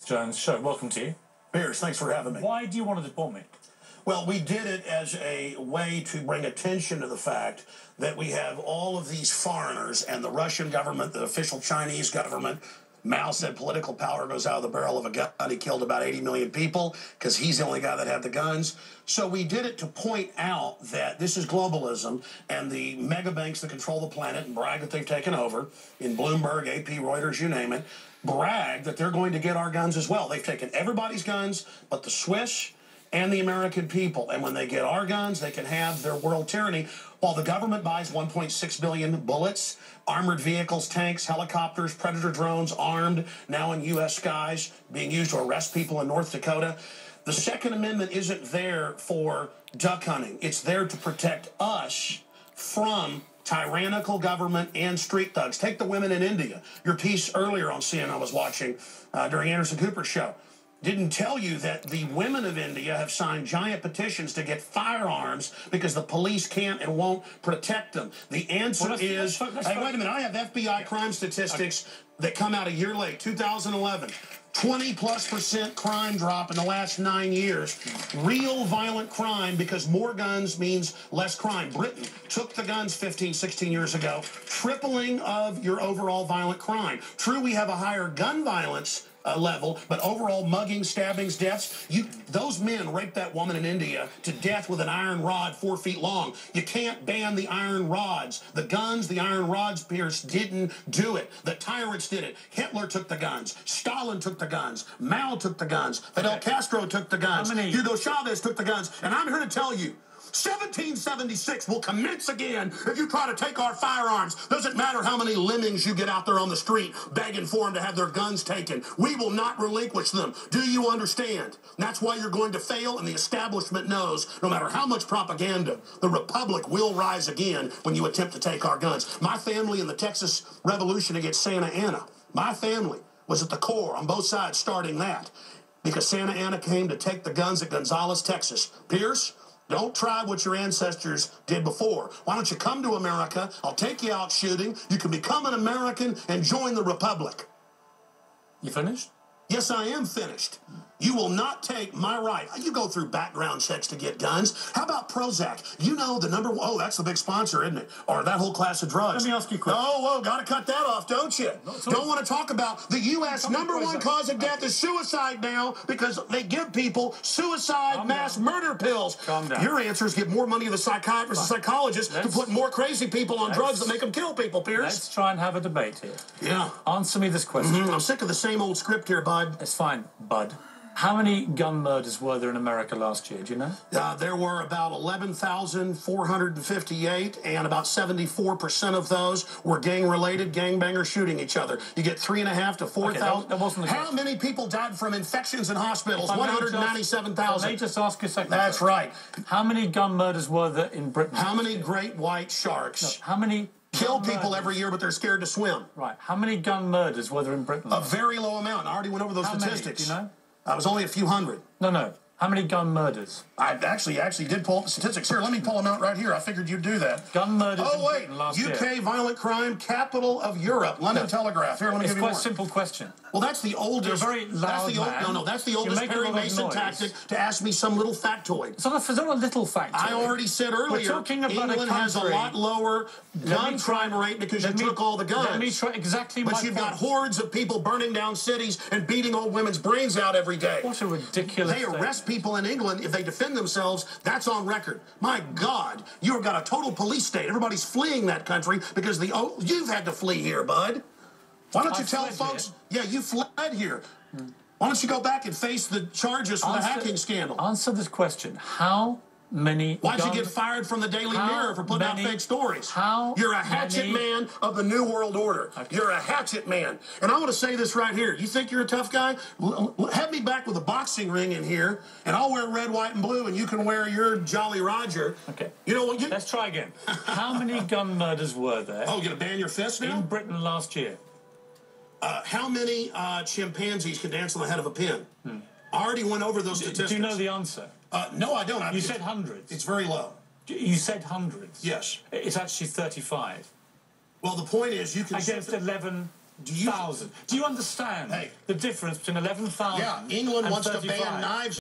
Jones Show. Welcome to you. Piers, thanks for having me. Why do you want to deport me? Well, we did it as a way to bring attention to the fact that we have all of these foreigners and the Russian government, the official Chinese government. Mao said political power goes out of the barrel of a gun. He killed about 80 million people because he's the only guy that had the guns. So we did it to point out that this is globalism, and the mega banks that control the planet and brag that they've taken over, in Bloomberg, AP, Reuters, you name it, brag that they're going to get our guns as well. They've taken everybody's guns but the Swiss and the American people. And when they get our guns, they can have their world tyranny while the government buys 1.6 billion bullets, armored vehicles, tanks, helicopters, Predator drones, armed, now in U.S. skies, being used to arrest people in North Dakota. The Second Amendment isn't there for duck hunting. It's there to protect us from tyrannical government and street thugs. Take the women in India. Your piece earlier on CNN I was watching during Anderson Cooper's show didn't tell you that the women of India have signed giant petitions to get firearms because the police can't and won't protect them. The answer is, hey, wait a minute, I have FBI crime statistics that come out a year late, 2011. 20+% crime drop in the last 9 years. Real violent crime, because more guns means less crime. Britain took the guns 15, 16 years ago, tripling of your overall violent crime. True, we have a higher gun violence level, but overall mugging, stabbings, deaths, those men raped that woman in India to death with an iron rod 4 feet long. You can't ban the iron rods. The guns, the iron rods, Piers, didn't do it. The tyrants did it. Hitler took the guns. Stalin took the guns. Mao took the guns. Fidel Castro took the guns. Hugo Chavez took the guns. And I'm here to tell you, 1776 will commence again if you try to take our firearms. Doesn't matter how many lemmings you get out there on the street begging for them to have their guns taken. We will not relinquish them. Do you understand? That's why you're going to fail, and the establishment knows no matter how much propaganda, the Republic will rise again when you attempt to take our guns. My family in the Texas Revolution against Santa Anna, my family was at the core on both sides starting that because Santa Anna came to take the guns at Gonzales, Texas. Pierce, don't try what your ancestors did before. Why don't you come to America? I'll take you out shooting. You can become an American and join the Republic. You finished? Yes, I am finished. You will not take my right. You go through background checks to get guns. How about Prozac? You know the number one. Oh, that's the big sponsor, isn't it? Or that whole class of drugs. Let me ask you a question. Oh, got to cut that off, don't you? Don't want to talk about the U.S. number one cause of death is suicide now because they give people suicide mass murder pills. Calm down. Your answer is give more money to the psychiatrists and psychologists to put more crazy people on drugs that make them kill people, Piers. Let's try and have a debate here. Yeah. Answer me this question. I'm sick of the same old script here, bud. It's fine, bud. How many gun murders were there in America last year? Do you know? There were about 11,458, and about 74% of those were gang-related, gangbangers shooting each other. You get 3,500 to 4,000. That wasn't the How many people died from infections in hospitals? 197,000. Let me just ask you a second. That's right. How many gun murders were there in Britain? How many great white sharks? No, how many kill people every year, but they're scared to swim? Right. How many gun murders were there in Britain? A very low amount. I already went over those statistics. Do you know? I was only a few hundred. No. How many gun murders? I actually did pull up the statistics. Here, let me pull them out right here. I figured you'd do that. Gun murders in Britain last year. UK violent crime, capital of Europe. London Telegraph. Here, let me give you more. It's quite a simple question. Well, that's the oldest. You're very loud, that's the oldest Perry Mason tactic to ask me some little factoid. It's not a little factoid. I already said earlier, We're talking about England has a lot lower gun crime rate because you took all the guns. Let me try exactly my point. But you've got hordes of people burning down cities and beating old women's brains out every day. What a ridiculous thing. They arrest people in England if they defend themselves. That's on record. My God, you've got a total police state. Everybody's fleeing that country because you've had to flee here, bud. Why don't you tell folks? Yeah, you fled here. Why don't you go back and face the charges for the hacking scandal? Answer this question. How many... Why'd you get fired from the Daily Mirror for putting out fake stories? You're a hatchet man of the New World Order. Okay. You're a hatchet man. And I want to say this right here. You think you're a tough guy? Have me back with a boxing ring in here, and I'll wear red, white, and blue, and you can wear your Jolly Roger. Okay. You know what? Let's try again. How many gun murders were there? Oh, you're going to ban your fist now? In Britain last year. How many chimpanzees can dance on the head of a pin? I already went over those statistics. Do you know the answer? No, I don't. You said hundreds. It's very low. You said hundreds. Yes. It's actually 35. Well, the point is you can... Against 11 11,000. Do you understand Hey. the difference between 11,000 Yeah, England and wants to 35? ban knives.